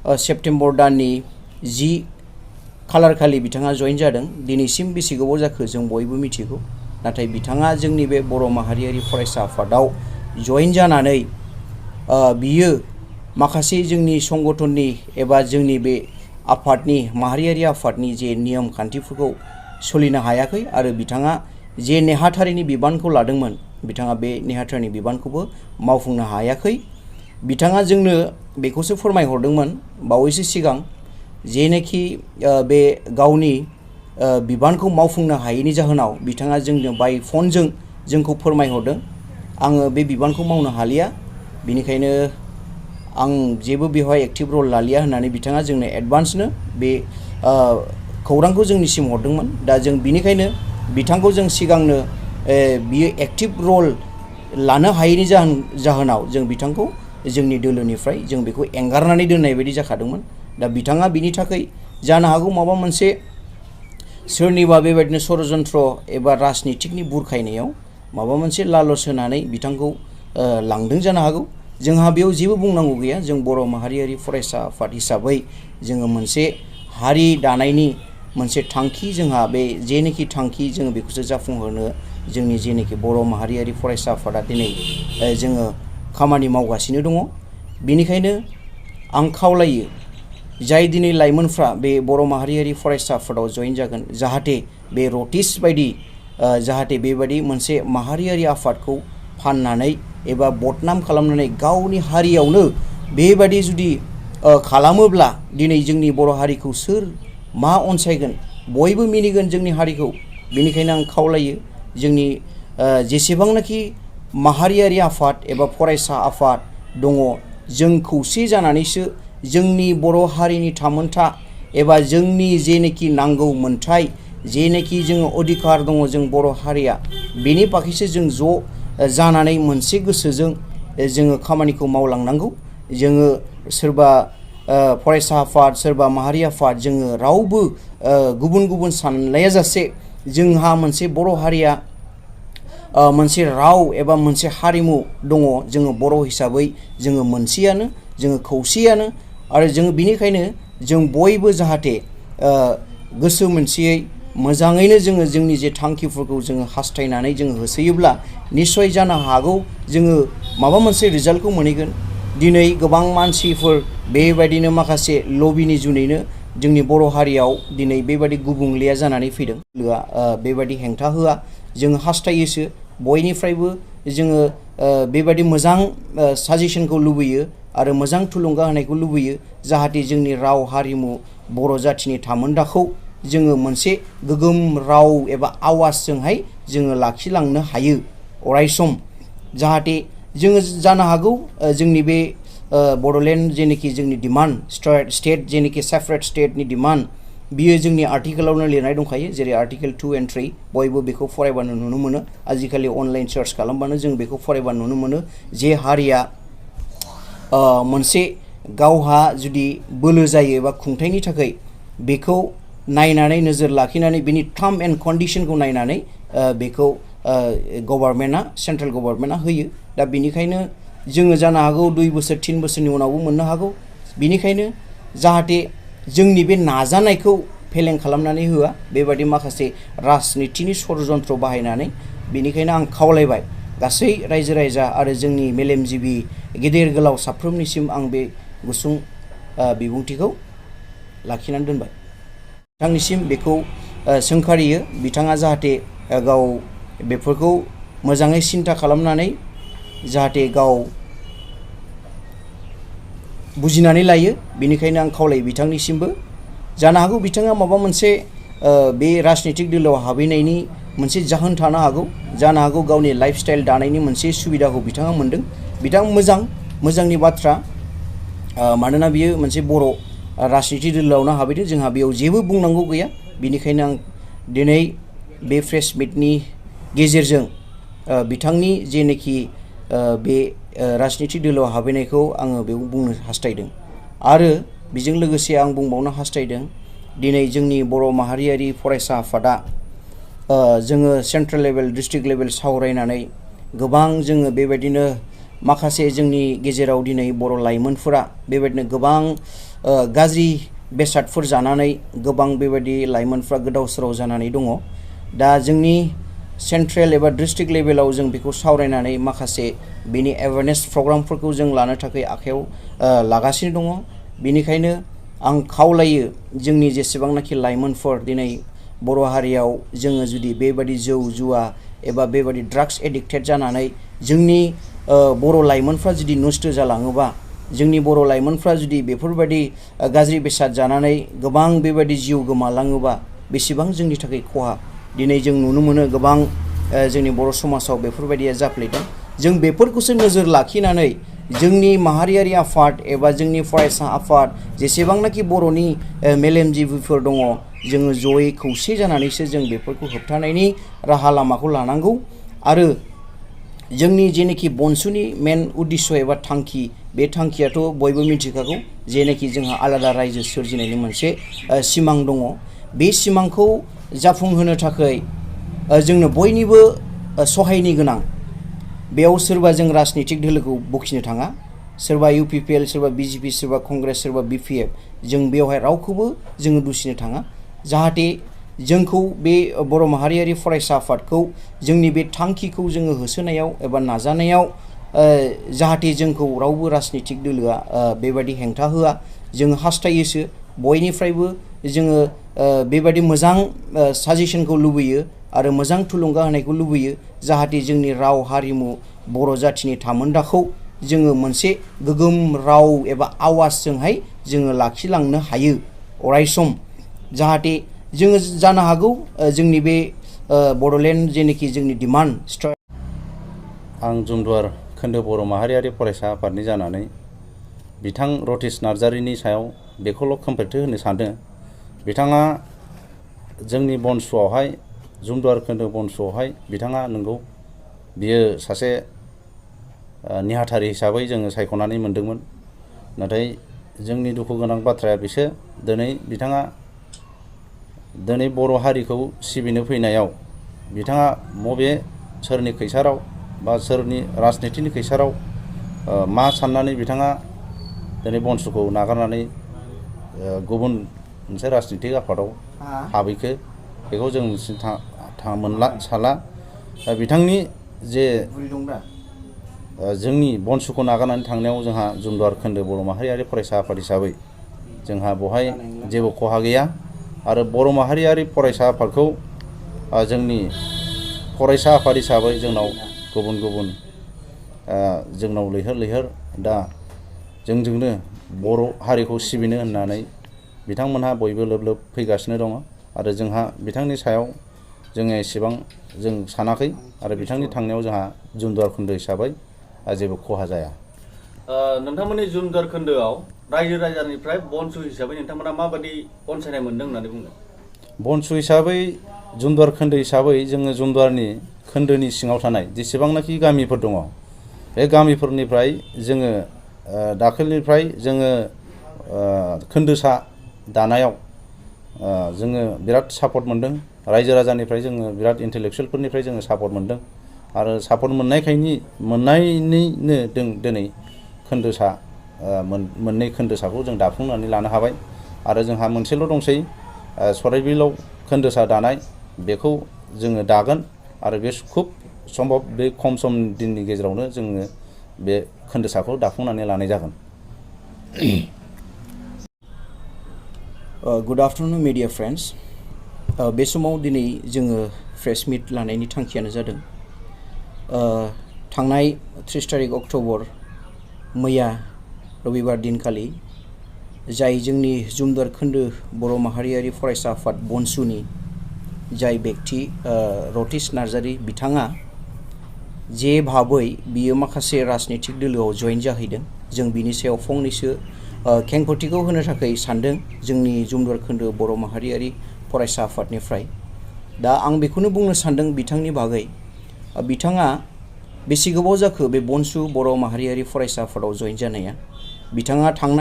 September दाननि 10 खालार खालि बिथाङा जइन जादों। दिनैसिम बेसे गोबाव जाखो जों बयबो मिथिगौ, नाथाय बिथाङा जोंनि बे बर' माहारियारि फरायसा आफादाव जइन जानानै बियो माखासे जोंनि संगठननि एबा जोंनि बे आफादनि माहारियारि आफादनि जे नियम खान्थिफोरखौ सोलिनो हायाखै आरो बिथाङा जे नेहाथारिनि बिबानखौ लादोंमोन बिथाङा बे नेहाथारिनि बिबानखौबो मावफुंनो हायाखै। बिथाङा जोंनो बेखौसो फोरमायहरदोंमोन बावैसो सिगां जेनोखि बे गावनि बिबानखौ मावफुंनो हायैनि जाहोनाव बिथाङा जोंनो बाय फनजों जोंखौ फोरमायहरदों, आङो बे बिबानखौ मावनो हालिया, बिनिखायनो आं जेबो बेवहाय एक्टिभ रल लालिया होननानै बिथाङा जोंनो एडभान्सनो बे खौरांखौ जोंनिसिम हरदोंमोन। दा जों बिनिखायनो बिथांखौ जों सिगांनो बियो एक्टिभ रल लानो हायैनि जाहोनाव जों बिथांखौ जोंनि दोलोनिफ्राय जों बेखौ एंगारनानै दोननाय बायदि जाखादोंमोन। दा बिथाङा बिनि थाखाय जानो हागौ माबा मोनसे सोरनिबा बेबायदिनो षड़यन्त्र एबा राजनितिकनि बुरखायनायाव माबा मोनसे लालस होनानै बिथांखौ लांदों जानो हागौ। जोंहा बेयाव जेबो बुंनांगौ गैया। जों बर' माहारियारि फरायसा आफाद हिसाबै जोङो मोनसे हारि दानायनि मोनसे थांखि, जोंहा बे जेनोखि थांखि जोङो बेखौसो जाफुंहोनो जोंनि जेनोखि बर' माहारियारि फरायसा आफादा दिनै जोङो खामानि मावगासिनो दङ। बेनिखायनो आं खावलायो जाय दिनै लाइमोनफ्रा बे बर' माहारियारि फरायसा आफादाव जइन जागोन, जाहाथे बे रटिस बायदि जाहाथे बेबायदि मोनसे माहारियारि आफादखौ फाननानै एबा बदनाम खालामनानै गावनि हारियावनो बेबायदि जुदि खालामोब्ला दिनै जोंनि बर' हारिखौ सोर मा अनसायगोन, बयबो मिनिगोन जोंनि हारिखौ। बेनिखायनो आं खावलायो जोंनि जेसेबांनाखि माहारियारि आफाद एबा फरायसा आफाद दङ, जों खौसे जानानैसो जोंनि बर' हारिनि थामोनथा एबा जोंनि जेनोखि नांगौ मोन्थाय, जेनोखि जोङो अधिकार दङ जों बर' हारिया, बेनि बागैसो जों ज' जानानै मोनसे गोसोजों जोङो खामानिखौ मावलांनांगौ। जोङो सोरबा फरायसा आफाद, सोरबा माहारि आफाद, जोङो रावबो गुबुन गुबुन सानलायाजासे जोंहा मोनसे बर' हारिया मोनसे राव एबा मोनसे हारिमु दङ। जोङो बर' हिसाबै जोङो मोनसेयानो, जोङो खौसेयानो, आरो जोङो बिनिखायनो जों बयबो जाहाथे गोसो मोनसेयै मोजाङैनो जोङो जोंनि जे थांखिफोरखौ जोङो हास्थायनानै जोङो होसोयोब्ला निस्सय जानो हागौ जोङो माबा मोनसे रिजाल्टखौ मोनहैगोन। दिनै गोबां मानसिफोर बेबायदिनो माखासे लबिनि जुनैनो जोंनि बर' हारियाव दिनै बेबायदि गुबुंलेया जानानै फैदों। बेबायदि हेंथा होआ, जों हास्थायोसो बयनिफ्रायबो जोङो बेबायदि मोजां साजेसनखौ लुबैयो आरो मोजां थुलुंगा होनायखौ लुबैयो, जाहाथे जोंनि राव हारिमु बर' जाथिनि थामोन्थाखौ जोङो मोनसे गोगोम राव एबा आवाजजोंहाय जोङो लाखिलांनो हायो अरायसम। जाहाथे जोङो जानो हागौ जोंनि बे बड'लेण्ड जेनोखि जोंनि डिमान्ड, स्टेट जेनोखि सेपारेट स्टेटनि डिमान्ड, बियो जोंनि आर्टिकेलावनो लिरनाय दंखायो, जेरै आर्टिकेल 2 and 3 बयबो बेखौ फरायबानो नुनो मोनो। आजिखालि अनलाइन सार्च खालामबानो जों बेखौ फरायबानो नुनो मोनो जे हारिया मोनसे गावहा जुदि बोलो जायो एबा खुंथायनि थाखाय बेखौ नायनानै नोजोर लाखिनानै बिनि टार्म एन्ड कन्डिशनखौ नायनानै बेखौ गभर्नमेन्टआ, सेन्ट्रेल गभर्नमेन्टआ होयो। दा बेनिखायनो जोङो जानो हागौ 2 बोसोर 3 बोसोरनि उनावबो मोननो हागौ। बिनिखायनो जाहाथे जोंनि बे नाजानायखौ फेलें खालामनानै होआ बेबायदि माखासे राजनितिनि षड़यन्त्र बाहायनानै। बेनिखायनो आं खावलायबाय गासै रायजो राजा आरो जोंनि मेलेमजिबि गेदेर गोलाव साफ्रोमनिसिम आं बे गुसुं बिबुंथिखौ लाखिनानै दोनबाय। बिथांनिसिम बेखौ सोंखारियो बिथाङा जाहाथे गाव बेफोरखौ मोजाङै सिन्था खालामनानै जाहाथे गाव बुजिनानै लायो। बेनिखायनो आं खावलायो बिथांनिसिमबो। जानो हागौ बिथाङा माबा मोनसे बे राजनितिक दोलोआव हाबहैनायनि मोनसे जाहोन थानो हागौ, जानो हागौ गावनि लाइफ स्टाइल दानायनि मोनसे सुबिदाखौ बिथाङा मोन्दों। बिथां मोजांनि बाथ्रा, मानोना बियो मोनसे बर' राजनितिक दोलोआवनो हाबैदों, जोंहा बेयाव जेबो बुंनांगौ गैया। बेनिखायनो आं दिनै बे प्रेस मिटनि गेजेरजों बिथांनि जेनोखि बे राजनितिक दोलोआव हाबैनायखौ आङो बेयाव बुंनो हास्थायदों। आरो बेजों लोगोसे आं बुंबावनो हास्थायदों दिनै जोंनि बर' माहारियारि फरायसा आफादा जोङो सेन्ट्रेल लेभेल, डिस्ट्रिक्ट लेभेल सावरायनानै गोबां जोङो बेबायदिनो माखासे जोंनि गेजेराव दिनै बर' लाइमोनफोरा बेबायदिनो गोबां गाज्रि बेसादफोर जानानै गोबां बेबायदि लाइमोनफ्रा गोदाव सोराव जानानै दङ। दा जोंनि सेन्ट्रेल एबा डिस्ट्रिक्ट लेभेलाव जों बेखौ सावरायनानै माखासे बेनि एवेयारनेस प्रग्रामफोरखौ जों लानो थाखाय आखायाव लागासिनो दङ। बेनिखायनो आं खावलायो जोंनि जेसेबांनाखि लाइमोनफोर दिनै बर' हारियाव जोङो जुदि बेबायदि जौ जुवा एबा बेबायदि ड्राग्स एडिक्टेड जानानै जोंनि बर' लाइमोनफ्रा जुदि नस्थ' जालाङोबा, जोंनि बर' लाइमोनफ्रा जुदि बेफोरबायदि गाज्रि बेसाद जानानै गोबां बेबायदि जिउ गोमालाङोबा बेसेबां जोंनि थाखाय खहा। दिनै जों नुनो मोनो गोबां जोंनि बर' समाजाव बेफोरबायदिया जाफ्लेदों। जों बेफोरखौसो नोजोर लाखिनानै जोंनि माहारियारि आफाद एबा जोंनि फरायसा आफाद जेसेबांनाखि बर'नि मेलेमजिबिफोर दङ, जोङो जयै खौसे जानानैसो जों बेफोरखौ होबथानायनि राहा लामाखौ लानांगौ। आरो जोंनि जेनोखि बनसुनि मेन उद्देश्य एबा थांखि, बे थांखियाथ' बयबो मिथिखागौ, जेनोखि जोंहा आलादा रायजो सोरजिनायनि मोनसे सिमां दङ। बे सिमांखौ जाफुंहोनो थाखाय जोंनो बयनिबो सहायनि गोनां। बेयाव सोरबा जों राजनितिक दोलोखौ बखिनो थाङा, सोरबा UPPL, सोरबा BJP, सोरबा कंग्रेस, सोरबा BPF, जों बेवहाय रावखौबो जोङो दुसिनो थाङा। जाहाथे जोंखौ बे बर' माहारियारि फरायसा आफादखौ जोंनि बे थांखिखौ जोङो होसोनायाव एबा नाजानायाव जाहाथे जोंखौ रावबो राजनितिक दोलोआ बेबायदि हेंथा होआ। जोङो हास्थायोसो बयनिफ्रायबो जोङो बेबायदि मोजां साजेसनखौ लुबैयो आरो मोजां थुलुंगा होनायखौ लुबैयो, जाहाथे जोंनि राव हारिमु बर' जाथिनि थामोन्दाखौ जोङो मोनसे गोगोम राव एबा आवाजजोंहाय जोङो लाखिलांनो हायो अरायसम। जाहाथे जोङो जानो हागौ जोंनि बे बड'लेण्ड जेनोखि जोंनि डिमान्ड। आं जुमदुवार खोन्दो बर' माहारियारि फरायसा आफादनि जानानै बिथां रतिश नार्जारिनि सायाव बेखौल' खेंफोरथि होनो सानदों। बिथाङा जोंनि बनसुआवहाय, जुमदुवार खोन्दो बनसुआवहाय बिथाङा नंगौ बियो सासे नेहाथारि हिसाबै जोङो सायख'नानै मोनदोंमोन। नाथाय जोंनि दुखु गोनां बाथ्राया बिसो बिथाङा दिनै बर' हारिखौ सिबिनो फैनायाव बिथाङा बबे सोरनि खैसाराव बा सोरनि राजनितिनि खैसाराव मा साननानै बिथाङा दिनै बनसुखौ नागारनानै गुबुन मोनसे राजनितिक आफादाव हाबैखो, बेखौ जों मोनला साला। बिथांनि जे जोंनि बनसुखौ नागारनानै थांनायाव जोंहा जुमदुवार खोन्दो बर' माहारियारि फरायसा आफाद हिसाबै जोंहा बेवहाय जेबो खहा गैया। आरो बर' माहारियारि फरायसा आफादखौ जोंनि फरायसा आफाद हिसाबै जोंनाव गुबुन गुबुन जोंनाव लैहोर लैहोर दा जोंजोंनो बर' हारिखौ सिबिनो होननानै बिथांमोनहा बयबो लोब लोब फैगासिनो दङ। आरो जोंहा बिथांनि सायाव जोङो एसेबां जों सानाखै, आरो बिथांनि थांनायाव जोंहा जुमदुवार खोन्दो हिसाबै जेबो खहा जाया। नोंथांमोननि जुमदुवार खोन्दोआव रायजो राजानिफ्राय बनसु हिसाबै नोंथांमोना माबायदि अनसायनाय मोन्दों होननानै बुङो? बनसु हिसाबै, जुमदुवार खोन्दो हिसाबै जोङो जुमदुवारनि खोन्दोनि सिङाव थानाय जेसेबांनाखि गामिफोर दङ, बे गामिफोरनिफ्राय जोङो दाखालिनिफ्राय जोङो खोन्दोसा दानायाव जोङो बिराद सापर्ट मोन्दों। रायजो राजानिफ्राय जोङो बिराद इन्टेलेक्सुयेलफोरनिफ्राय जोङो सापर्ट मोन्दों। आरो सापर्ट मोननायनिनो दिनै खोन्दोसा मोननै खोन्दोसाखौ जों दाफुंनानै लानो हाबाय। आरो जोंहा मोनसेल' दंसै सराइबिलाव खोन्दोसा दानाय, बेखौ जोङो दागोन। आरो बे खुब सम्भब बे खम सम दिननि गेजेरावनो जोङो बे खोन्दोसाखौ दाफुंनानै लानाय जागोन। Good afternoon media friends. बे समाव दिनै जोङो प्रेस मिट लानायनि थांखियानो जादों थांनाय 30 तारिख अक्ट'बर मैया रबिबार दिनखालि जाय जोंनि जुमदुवार खोन्दो बर' माहारियारि फरायसा आफाद बनसुनि जाय बेक्ति रतिश नार्जारि, बिथाङा जे भाबै बियो माखासे राजनितिक दोलोआव जयेन जाहैदों, जों बिनि सायाव फंनैसो खेंफोरथिखौ होनो थाखाय सानदों जोंनि जुमदुवार खोन्दो बर' माहारियारि फरायसा आफादनिफ्राय। दा आं बेखौनो बुंनो सानदों बिथांनि बागै, बिथाङा बेसे गोबाव जाखो बे बनसु बर' माहारियारि फरायसा आफादाव जयेन जानाया? बिथाङा थांनाय